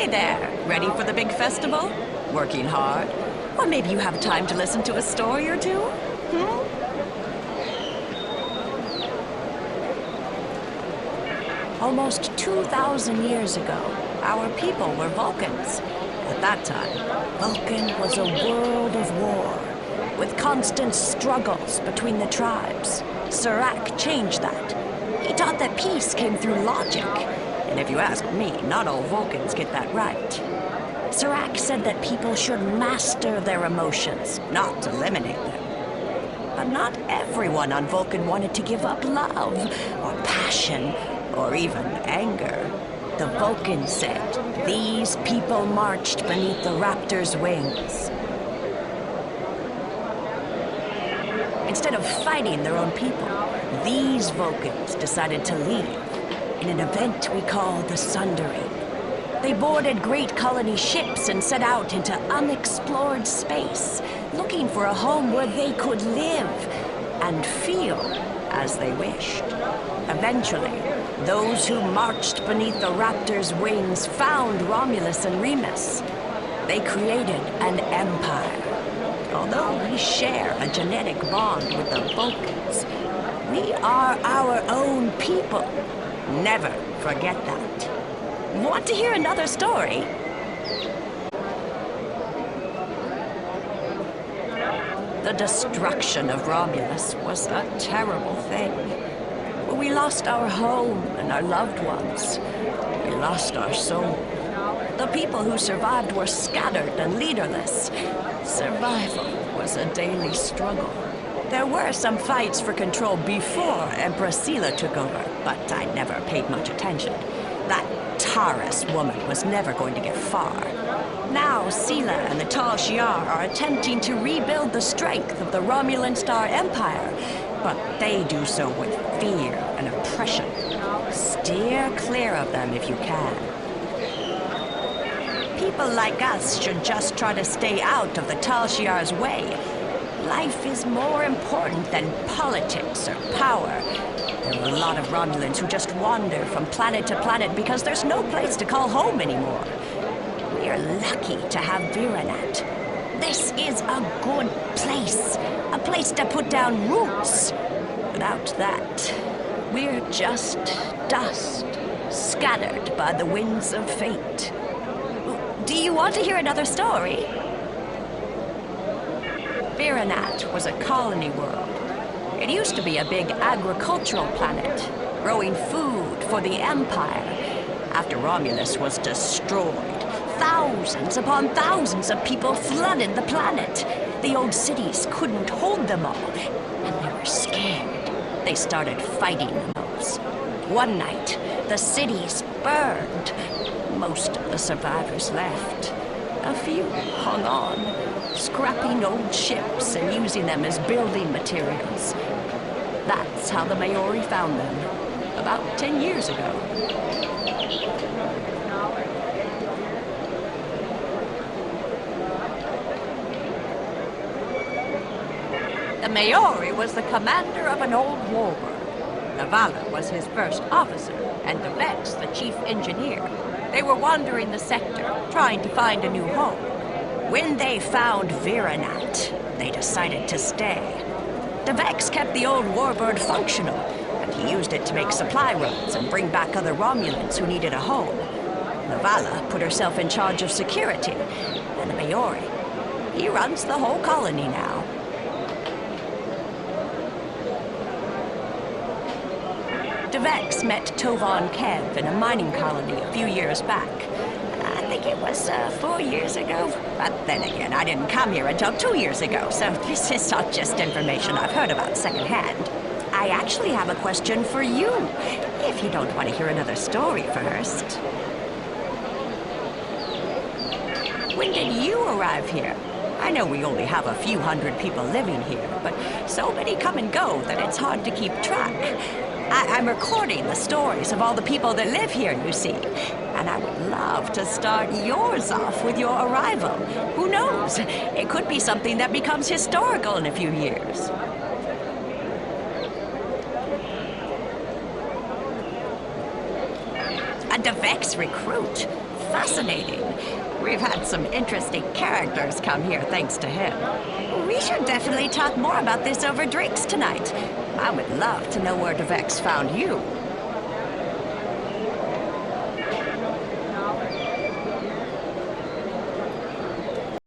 Hey there, ready for the big festival? Working hard? Or maybe you have time to listen to a story or two? Almost 2,000 years ago, our people were Vulcans. At that time, Vulcan was a world of war, with constant struggles between the tribes. Serac changed that. He taught that peace came through logic. And if you ask me, not all Vulcans get that right. Serac said that people should master their emotions, not eliminate them. But not everyone on Vulcan wanted to give up love, or passion, or even anger. The Vulcans said these people marched beneath the raptor's wings. Instead of fighting their own people, these Vulcans decided to leave in an event we call the Sundering. They boarded great colony ships and set out into unexplored space, looking for a home where they could live and feel as they wished. Eventually, those who marched beneath the raptor's wings found Romulus and Remus. They created an empire. Although we share a genetic bond with the Vulcans, we are our own people. Never forget that. Want to hear another story? The destruction of Romulus was a terrible thing. We lost our home and our loved ones. We lost our soul. The people who survived were scattered and leaderless. Survival was a daily struggle. There were some fights for control before Empress Sela took over, but I never paid much attention. That Taurus woman was never going to get far. Now Sela and the Tal Shiar are attempting to rebuild the strength of the Romulan Star Empire, but they do so with fear and oppression. Steer clear of them if you can. People like us should just try to stay out of the Tal Shiar's way. Life is more important than politics or power. There are a lot of Romulans who just wander from planet to planet because there's no place to call home anymore. We're lucky to have Viranat. This is a good place. A place to put down roots. Without that, we're just dust, scattered by the winds of fate. Do you want to hear another story? Viranat was a colony world. It used to be a big agricultural planet, growing food for the Empire. After Romulus was destroyed, thousands upon thousands of people flooded the planet. The old cities couldn't hold them all, and they were scared. They started fighting themselves. One night, the cities burned. Most of the survivors left. A few hung on, scrapping old ships and using them as building materials. That's how the Maori found them, about 10 years ago. The Maori was the commander of an old warbird. Navala was his first officer, and Devex the chief engineer. They were wandering the sector, trying to find a new home. When they found Viranat, they decided to stay. Devex kept the old warbird functional, and he used it to make supply roads and bring back other Romulans who needed a home. Navala put herself in charge of security, and the Maori, he runs the whole colony now. Devex met Tovan Kev in a mining colony a few years back. I think it was 4 years ago. But then again, I didn't come here until 2 years ago, so this is not just information I've heard about secondhand. I actually have a question for you, if you don't want to hear another story first. When did you arrive here? I know we only have a few hundred people living here, but so many come and go that it's hard to keep track. I'm recording the stories of all the people that live here, you see. And I would love to start yours off with your arrival. Who knows? It could be something that becomes historical in a few years. A Devex recruit? fascinating. We've had some interesting characters come here thanks to him. We should definitely talk more about this over drinks tonight. I would love to know where DeVex found you.